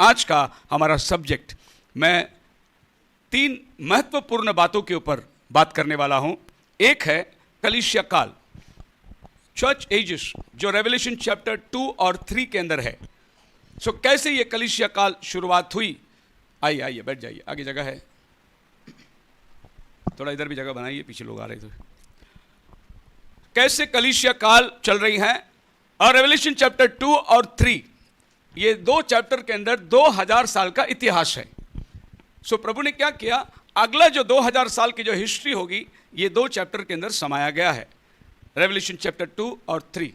आज का हमारा सब्जेक्ट, मैं 3 महत्वपूर्ण बातों के ऊपर बात करने वाला हूं। एक है कलीसिया काल, चर्च एजेस, जो रेवलेशन चैप्टर 2 और 3 के अंदर है। सो कैसे ये कलीसिया काल शुरुआत हुई। आइए आइए बैठ जाइए, आगे जगह है, थोड़ा इधर भी जगह बनाइए, पीछे लोग आ रहे थे। कैसे कलीसिया काल चल रही हैं, और रेवलेशन चैप्टर 2 और 3, ये 2 चैप्टर के अंदर 2000 साल का इतिहास है। सो प्रभु ने क्या किया, अगला जो 2000 साल की जो हिस्ट्री होगी, ये 2 चैप्टर के अंदर समाया गया है, रेवलेशन चैप्टर 2 और 3।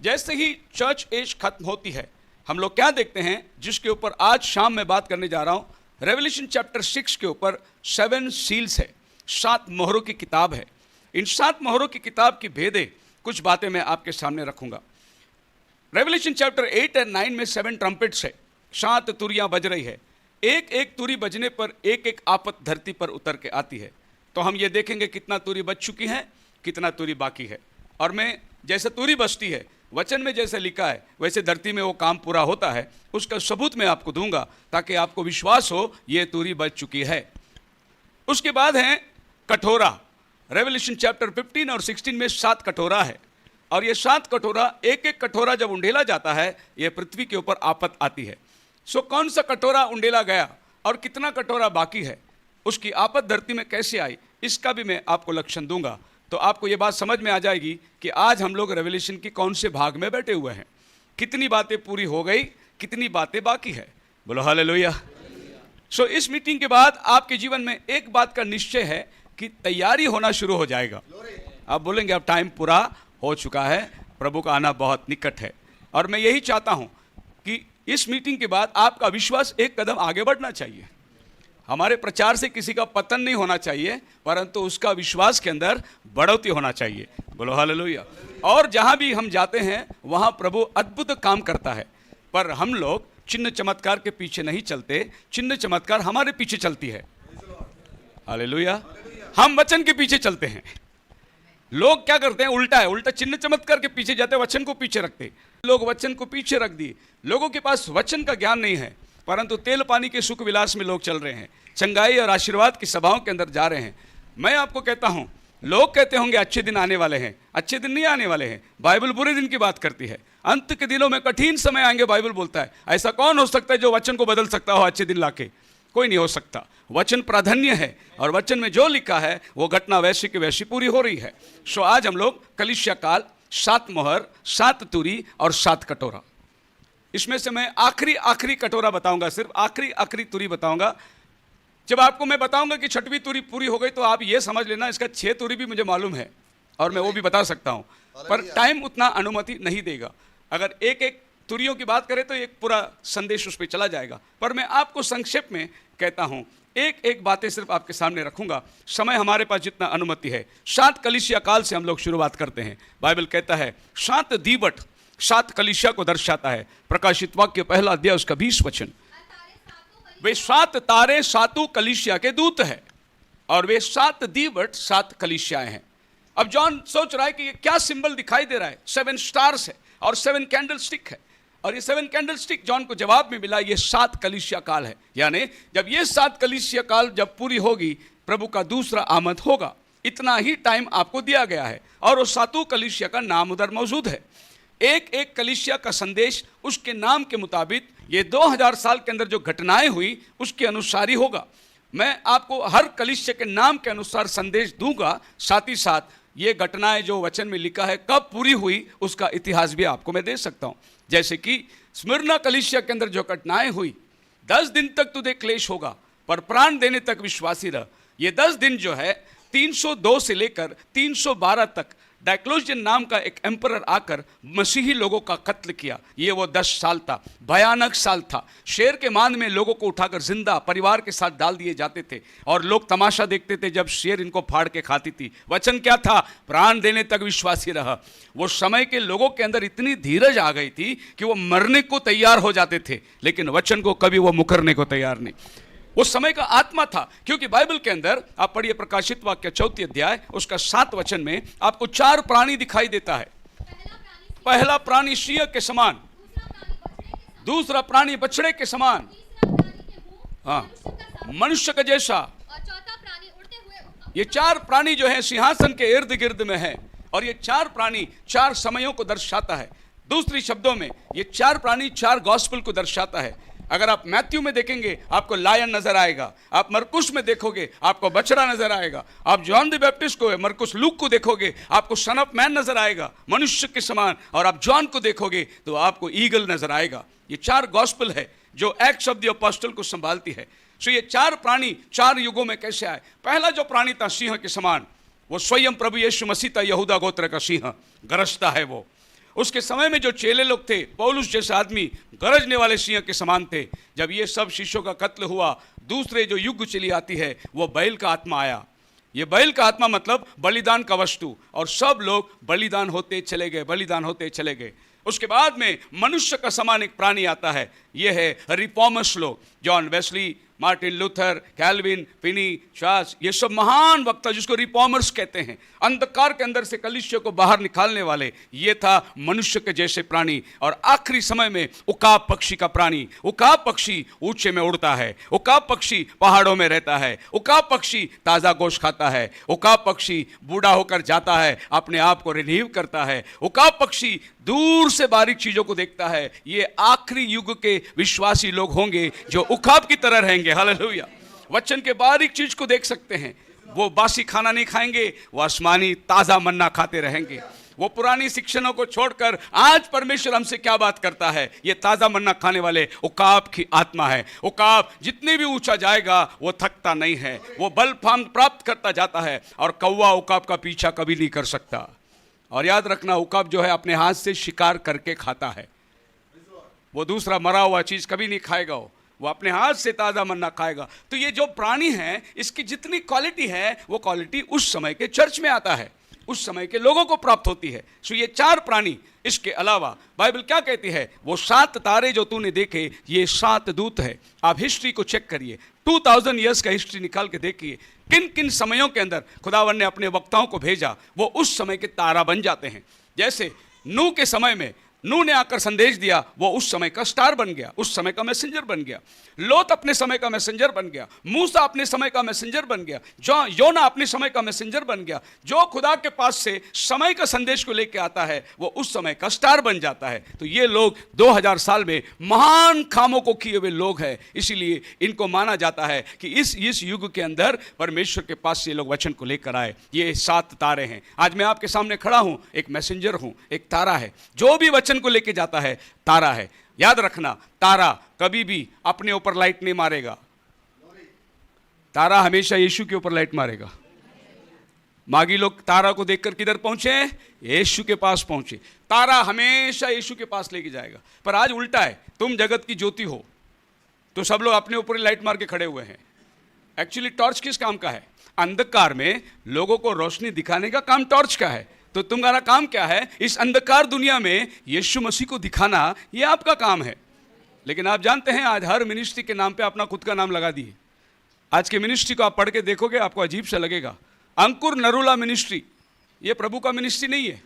जैसे ही चर्च एज खत्म होती है, हम लोग क्या देखते हैं, जिसके ऊपर आज शाम में बात करने जा रहा हूं, रेवलेशन चैप्टर 6 के ऊपर 7 सील्स है, 7 मोहरों की किताब है। इन 7 मोहरों की किताब की भेदे कुछ बातें मैं आपके सामने रखूंगा। रेवलेशन चैप्टर 8 और 9 में 7 ट्रम्पेट्स है, 7 तुरियां बज रही है। एक एक तुरी बजने पर एक एक आफत धरती पर उतर के आती है। तो हम ये देखेंगे कितना तुरी बज चुकी है, कितना तुरी बाकी है। और मैं जैसे तुरी बजती है, वचन में जैसे लिखा है, वैसे धरती में वो काम पूरा होता है, उसका सबूत मैं आपको दूंगा, ताकि आपको विश्वास हो ये तुरी बज चुकी है। उसके बाद है कटोरा। रेवलेशन चैप्टर 15 और 16 में 7 कटोरा है, और ये 7 कटोरा, एक एक कटोरा जब उंडेला जाता है, ये पृथ्वी के ऊपर आफत आती है। सो कौन सा कटोरा उंडेला गया और कितना कटोरा बाकी है, उसकी आफत धरती में कैसे आई, इसका भी मैं आपको लक्षण दूंगा। तो आपको ये बात समझ में आ जाएगी कि आज हम लोग रेवलेशन की कौन से भाग में बैठे हुए हैं, कितनी बातें पूरी हो गई, कितनी बातें बाकी है। बोलो हालेलुया। सो इस मीटिंग के बाद आपके जीवन में एक बात का निश्चय है कि तैयारी होना शुरू हो जाएगा। आप बोलेंगे अब टाइम पूरा हो चुका है, प्रभु का आना बहुत निकट है। और मैं यही चाहता हूं कि इस मीटिंग के बाद आपका विश्वास एक कदम आगे बढ़ना चाहिए। हमारे प्रचार से किसी का पतन नहीं होना चाहिए, परंतु उसका विश्वास के अंदर बढ़ोतरी होना चाहिए। बोलो हालेलुया। और जहां भी हम जाते हैं वहां प्रभु अद्भुत काम करता है, पर हम लोग चिन्ह चमत्कार के पीछे नहीं चलते, चिन्ह चमत्कार हमारे पीछे चलती है। हालेलुया। हम वचन के पीछे चलते हैं। लोग क्या करते हैं, उल्टा है, उल्टा चिन्ह चमत्कार के पीछे जाते हैं, वचन को पीछे रखते। लोग वचन को पीछे रख दिए। लोगों के पास वचन का ज्ञान नहीं है, परंतु तेल पानी के सुख विलास में लोग चल रहे हैं, चंगाई और आशीर्वाद की सभाओं के अंदर जा रहे हैं। मैं आपको कहता हूं, लोग कहते होंगे अच्छे दिन आने वाले हैं, अच्छे दिन नहीं आने वाले हैं। बाइबल बुरे दिन की बात करती है, अंत के दिनों में कठिन समय आएंगे, बाइबल बोलता है। ऐसा कौन हो सकता है जो वचन को बदल सकता हो अच्छे दिन लाके? कोई नहीं हो सकता। वचन प्राधान्य है, और वचन में जो लिखा है वो घटना वैसी की वैसी पूरी हो रही है। सो आज हम लोग कलीसिया काल, 7 मोहर, 7 तुरी और 7 कटोरा, इसमें से मैं आखिरी कटोरा बताऊंगा, सिर्फ आखिरी तुरी बताऊंगा। जब आपको मैं बताऊंगा कि 6वीं तुरी पूरी हो गई, तो आप ये समझ लेना इसका 6 तुरी भी मुझे मालूम है, और मैं वो भी बता सकता हूं, पर टाइम उतना अनुमति नहीं देगा। अगर एक एक तुरियों की बात करें तो एक पूरा संदेश उस पर चला जाएगा, पर मैं आपको संक्षेप में कहता हूं, एक एक बातें सिर्फ आपके सामने रखूंगा, समय हमारे पास जितना अनुमति है। 7 कलीसिया काल से हम लोग शुरुआत करते हैं। बाइबल कहता है 7 दीवट 7 कलीसिया को दर्शाता है। प्रकाशित वाक्य 1 अध्याय उसका 20 वचन। वे 7 तारे 7 कलीसिया के दूत है, और वे 7 दीवट 7 कलीसियाएं हैं। अब जॉन सोच रहा है कि ये क्या सिंबल दिखाई दे रहा है। 7 स्टार्स है और 7 कैंडल स्टिक है, और ये 7 कैंडल स्टिक जॉन को जवाब में मिला, ये 7 कलीसिया काल है। यानी जब ये 7 कलीसिया काल जब पूरी होगी, प्रभु का दूसरा आमद होगा। इतना ही टाइम आपको दिया गया है, और वो 7 कलीसिया का नाम उधर मौजूद है। एक एक कलीसिया का संदेश उसके नाम के मुताबिक ये 2000 साल के अंदर जो घटनाएं हुई उसके अनुसार ही होगा। मैं आपको हर कलीसिया के नाम के अनुसार संदेश दूंगा, साथ ही साथ ये घटनाएं जो वचन में लिखा है कब पूरी हुई उसका इतिहास भी आपको मैं दे सकता हूं। जैसे कि स्मिरना कलीसिया के अंदर जो घटनाएं हुई, 10 दिन तक तुझे क्लेश होगा, पर प्राण देने तक विश्वासी रह। ये 10 दिन जो है 302 से लेकर 312 तक डायक्लोजियन नाम का एक एम्परर आकर मसीही लोगों का कत्ल किया। ये वो 10 साल था, भयानक साल था। शेर के मान में लोगों को उठाकर जिंदा परिवार के साथ डाल दिए जाते थे, और लोग तमाशा देखते थे जब शेर इनको फाड़ के खाती थी। वचन क्या था? प्राण देने तक विश्वासी रहा। वो समय के लोगों के अंदर इतनी धीरज आ गई थी कि वो मरने को तैयार हो जाते थे, लेकिन वचन को कभी वो मुकरने को तैयार नहीं। उस समय का आत्मा था, क्योंकि बाइबल के अंदर आप पढ़िए प्रकाशित वाक्य 4 अध्याय उसका 7 वचन में आपको 4 प्राणी दिखाई देता है। पहला प्राणी सिंह के समान, दूसरा प्राणी बछड़े के समान, हाँ, मनुष्य का सा मनुष्य का जैसा। और चौथा प्राणी उड़ते हुए ये चार प्राणी जो है सिंहासन के इर्द गिर्द में है, और ये चार प्राणी चार समयों को दर्शाता है। दूसरी शब्दों में ये चार प्राणी चार गॉस्पेल को दर्शाता है। अगर आप मैथ्यू में देखेंगे आपको लायन नजर आएगा, आप मरकुस में देखोगे आपको बछड़ा नजर आएगा, आप जॉन द बैप्टिस्ट को मरकुस लूक को देखोगे आपको सन ऑफ मैन नजर आएगा मनुष्य के समान, और आप जॉन को देखोगे तो आपको ईगल नजर आएगा। ये चार गॉस्पेल है जो एक्ट्स ऑफ द अपोस्टल को संभालती है। सो ये चार प्राणी चार युगों में कैसे आए? पहला जो प्राणी था सिंह के समान, वो स्वयं प्रभु यीशु मसीह था, यहूदा गोत्र का सिंह गरजता है वो। उसके समय में जो चेले लोग थे, पौलुस जैसे आदमी गरजने वाले सिंह के समान थे। जब ये सब शिष्यों का कत्ल हुआ, दूसरे जो युग चली आती है, वो बैल का आत्मा आया। ये बैल का आत्मा मतलब बलिदान का वस्तु, और सब लोग बलिदान होते चले गए, बलिदान होते चले गए। उसके बाद में मनुष्य का समान एक प्राणी आता है, ये है रिफॉर्मर्स लोग, John Wesley, Martin Luther, Calvin, Finney, Charles, ये सब महान वक्ता जिसको रिफॉर्मर्स कहते हैं, अंधकार के अंदर से कलीसिया को बाहर निकालने वाले। ये था मनुष्य के जैसे प्राणी। और आखिरी समय में उकाब पक्षी का प्राणी। उकाब पक्षी ऊंचे में उड़ता है, उकाब पक्षी पहाड़ों में रहता है, उकाब पक्षी ताज़ा गोश्त खाता है, उकाब पक्षी बूढ़ा होकर जाता है, अपने आप को रिन्यू करता है, उकाब पक्षी दूर से बारीक चीजों को देखता है। ये आखिरी युग के विश्वासी लोग होंगे जो उकाब की तरह रहेंगे। हालेलुया। वचन के बारीक चीज को देख सकते हैं। वो बासी खाना नहीं खाएंगे, वो आसमानी ताजा मन्ना खाते रहेंगे। वो पुरानी शिक्षणों को छोड़कर आज परमेश्वर हमसे क्या बात करता है? ये ताजा मन्ना खाने वाले उकाब की आत्मा है। उकाब जितने भी ऊंचा जाएगा वो थकता नहीं है, वो बल प्राप्त करता जाता है, और कौवा उकाब का पीछा कभी नहीं कर सकता। और याद रखना, उकाब जो है अपने हाथ से शिकार करके खाता है, वो दूसरा मरा हुआ चीज कभी नहीं खाएगा। वो अपने हाथ से ताज़ा मन्ना खाएगा। तो ये जो प्राणी है, इसकी जितनी क्वालिटी है, वो क्वालिटी उस समय के चर्च में आता है, उस समय के लोगों को प्राप्त होती है। सो ये चार प्राणी, इसके अलावा बाइबल क्या कहती है? वो 7 तारे जो तूने देखे, ये 7 दूत है। आप हिस्ट्री को चेक करिए, 2000 ईयर्स का हिस्ट्री निकाल के देखिए, किन किन समयों के अंदर खुदावन ने अपने वक्ताओं को भेजा, वो उस समय के तारा बन जाते हैं। जैसे नूह के समय में नूह ने आकर संदेश दिया, वो उस समय का स्टार बन गया, उस समय का मैसेंजर बन गया। लोत अपने समय का मैसेंजर बन गया, मूसा अपने समय का मैसेंजर बन गया, योना अपने समय का मैसेंजर बन गया। जो खुदा के पास से समय का संदेश को लेकर आता है, वो उस समय का स्टार बन जाता है। तो ये लोग 2000 साल में महान कामों को किए हुए लोग हैं। इसीलिए इनको माना जाता है कि इस युग के अंदर परमेश्वर के पास से लोग वचन को लेकर आए। ये 7 तारे हैं। आज मैं आपके सामने खड़ा हूं, एक मैसेंजर हूं, एक तारा है, जो भी वचन को लेके जाता है तारा है। याद रखना, तारा कभी भी अपने ऊपर लाइट नहीं मारेगा, तारा हमेशा यीशु के ऊपर लाइट मारेगा। मागी लोग तारा को देखकर किधर पहुंचे? यीशु के पास पहुंचे। तारा हमेशा यीशु के पास लेके जाएगा। पर आज उल्टा है, तुम जगत की ज्योति हो तो सब लोग अपने ऊपर लाइट मार के खड़े हुए हैं। एक्चुअली टॉर्च किस काम का है? अंधकार में लोगों को रोशनी दिखाने का काम टॉर्च का है। तो तुम्हारा काम क्या है? इस अंधकार दुनिया में यीशु मसीह को दिखाना, ये आपका काम है। लेकिन आप जानते हैं, आज हर मिनिस्ट्री के नाम पे अपना खुद का नाम लगा दिए। आज के मिनिस्ट्री को आप पढ़ के देखोगे, आपको अजीब सा लगेगा। अंकुर नरूला मिनिस्ट्री, ये प्रभु का मिनिस्ट्री नहीं है,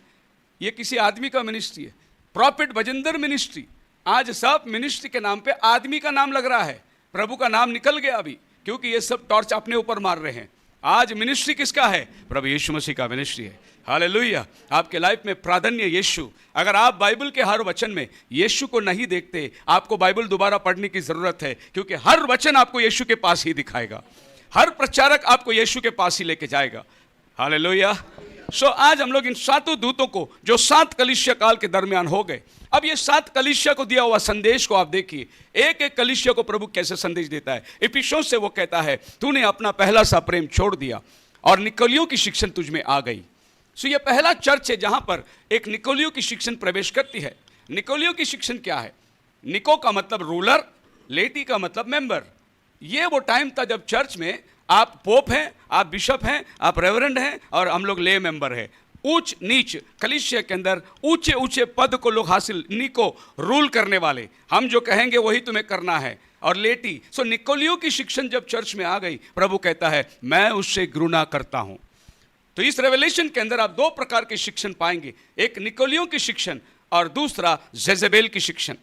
ये किसी आदमी का मिनिस्ट्री है। प्रॉफिट भजिंदर मिनिस्ट्री, आज सब मिनिस्ट्री के नाम पे आदमी का नाम लग रहा है, प्रभु का नाम निकल गया अभी, क्योंकि ये सब टॉर्च अपने ऊपर मार रहे हैं। आज मिनिस्ट्री किसका है? प्रभु यीशु मसीह का मिनिस्ट्री है। हालेलुया। आपके लाइफ में प्राधान्य यीशु। अगर आप बाइबल के हर वचन में यीशु को नहीं देखते, आपको बाइबल दोबारा पढ़ने की जरूरत है, क्योंकि हर वचन आपको यीशु के पास ही दिखाएगा, हर प्रचारक आपको यीशु के पास ही लेके जाएगा। हालेलुया। सो आज हम लोग इन 7 दूतों को, जो 7 कलीसिया काल के दरमियान हो गए, अब ये 7 कलीसिया को दिया हुआ संदेश को आप देखिए। एक एक कलीसिया को प्रभु कैसे संदेश देता है। इफिसियों से वो कहता है, तूने अपना पहला सा प्रेम छोड़ दिया और निकोलियों की शिक्षण तुझ में आ गई। सो ये पहला चर्च है जहां पर एक निकोलियों की शिक्षण प्रवेश करती है। निकोलियों की शिक्षण क्या है? निको का मतलब रूलर, लेटी का मतलब मेंबर। ये वो टाइम था जब चर्च में आप पोप हैं, आप बिशप हैं, आप रेवरेंड हैं, और हम लोग ले मेंबर हैं। ऊंच नीच कलीसिया के अंदर ऊंचे ऊंचे पद को लोग हासिल, निको रूल करने वाले, हम जो कहेंगे वही तुम्हें करना है, और लेटी। सो निकोलियों की शिक्षण जब चर्च में आ गई, प्रभु कहता है मैं उससे घृणा करता हूं। तो इस रेवलेशन के अंदर आप 2 प्रकार के शिक्षण पाएंगे, एक निकोलियों की शिक्षण और दूसरा जेजेबेल की शिक्षण।